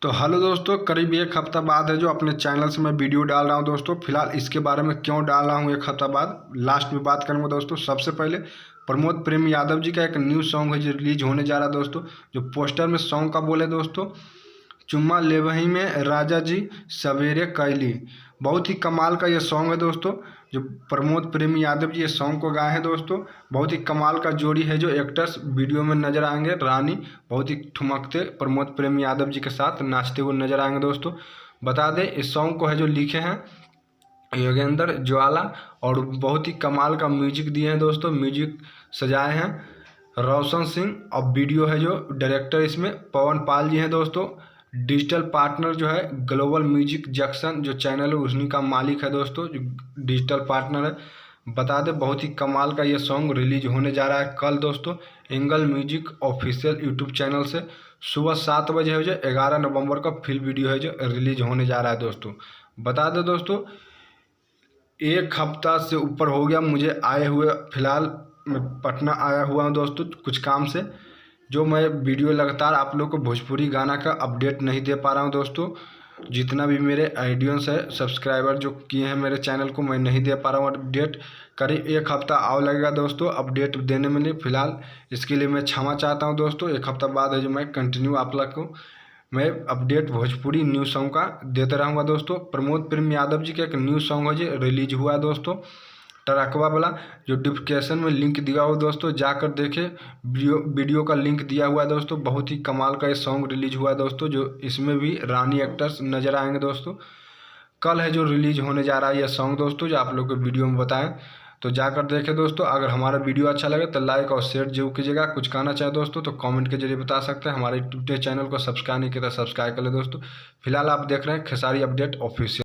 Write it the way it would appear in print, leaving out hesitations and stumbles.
तो हेलो दोस्तों, करीब एक हफ्ता बाद है जो अपने चैनल से मैं वीडियो डाल रहा हूं दोस्तों। फिलहाल इसके बारे में क्यों डाल रहा हूं एक हफ्ता बाद, लास्ट में बात करूंगा दोस्तों। सबसे पहले प्रमोद प्रेम यादव जी का एक न्यू सॉन्ग है जो रिलीज होने जा रहा है दोस्तों। जो पोस्टर में सॉन्ग का बोले दोस्तों, चुम्मा लेवही में राजा जी सवेरे कैली। बहुत ही कमाल का ये सॉन्ग है दोस्तों। जो प्रमोद प्रेम यादव जी ये सॉन्ग को गाए हैं दोस्तों। बहुत ही कमाल का जोड़ी है जो एक्टर्स वीडियो में नजर आएंगे। रानी बहुत ही ठुमकते प्रमोद प्रेम यादव जी के साथ नाचते हुए नजर आएंगे दोस्तों। बता दें इस सॉन्ग को है जो लिखे हैं योगेंद्र ज्वाला, और बहुत ही कमाल का म्यूजिक दिए हैं दोस्तों। म्यूजिक सजाए हैं रोशन सिंह, और वीडियो है जो डायरेक्टर इसमें पवन पाल जी हैं दोस्तों। डिजिटल पार्टनर जो है ग्लोबल म्यूजिक जंक्शन जो चैनल है उन्हीं का मालिक है दोस्तों, जो डिजिटल पार्टनर है। बता दें बहुत ही कमाल का ये सॉन्ग रिलीज होने जा रहा है कल दोस्तों, angle music official YouTube channel से सुबह 7 बजे है जो 11 नवंबर का फिल वीडियो है जो रिलीज होने जा रहा है दोस्तों। बता दें दोस्तों एक हफ्ता से ऊपर हो गया मुझे आए हुए। फिलहाल मैं पटना आया हुआ हूँ दोस्तों कुछ काम से, जो मैं वीडियो लगातार आप लोग को भोजपुरी गाना का अपडेट नहीं दे पा रहा हूँ दोस्तों। जितना भी मेरे ऑडियंस है सब्सक्राइबर जो किए हैं मेरे चैनल को, मैं नहीं दे पा रहा हूँ अपडेट। करीब एक हफ्ता और लगेगा दोस्तों अपडेट देने में लिए। फिलहाल इसके लिए मैं क्षमा चाहता हूँ दोस्तों। एक हफ्ता बाद है जो मैं कंटिन्यू आप लोग को मैं अपडेट भोजपुरी न्यू सॉन्ग का देते रहूँगा दोस्तों। प्रमोद प्रेम यादव जी का एक न्यू सॉन्ग है जो रिलीज हुआ है दोस्तों, टरकवा वाला, जो डिस्क्रिप्शन में लिंक दिया हुआ दोस्तों, जाकर देखें। वीडियो का लिंक दिया हुआ है दोस्तों। बहुत ही कमाल का ये सॉन्ग रिलीज हुआ है दोस्तों, जो इसमें भी रानी एक्टर्स नजर आएंगे दोस्तों। कल है जो रिलीज होने जा रहा है यह सॉन्ग दोस्तों, जो आप लोग को वीडियो में बताएं। तो जाकर देखें दोस्तों। अगर हमारा वीडियो अच्छा लगे तो लाइक और शेयर जरूर कीजिएगा। कुछ कहना चाहे दोस्तों तो कमेंट के जरिए बता सकते हैं। हमारे यूट्यूब चैनल को सब्सक्राइब नहीं किया तो सब्सक्राइब कर ले दोस्तों। फिलहाल आप देख रहे हैं खेसारी अपडेट ऑफिशियल।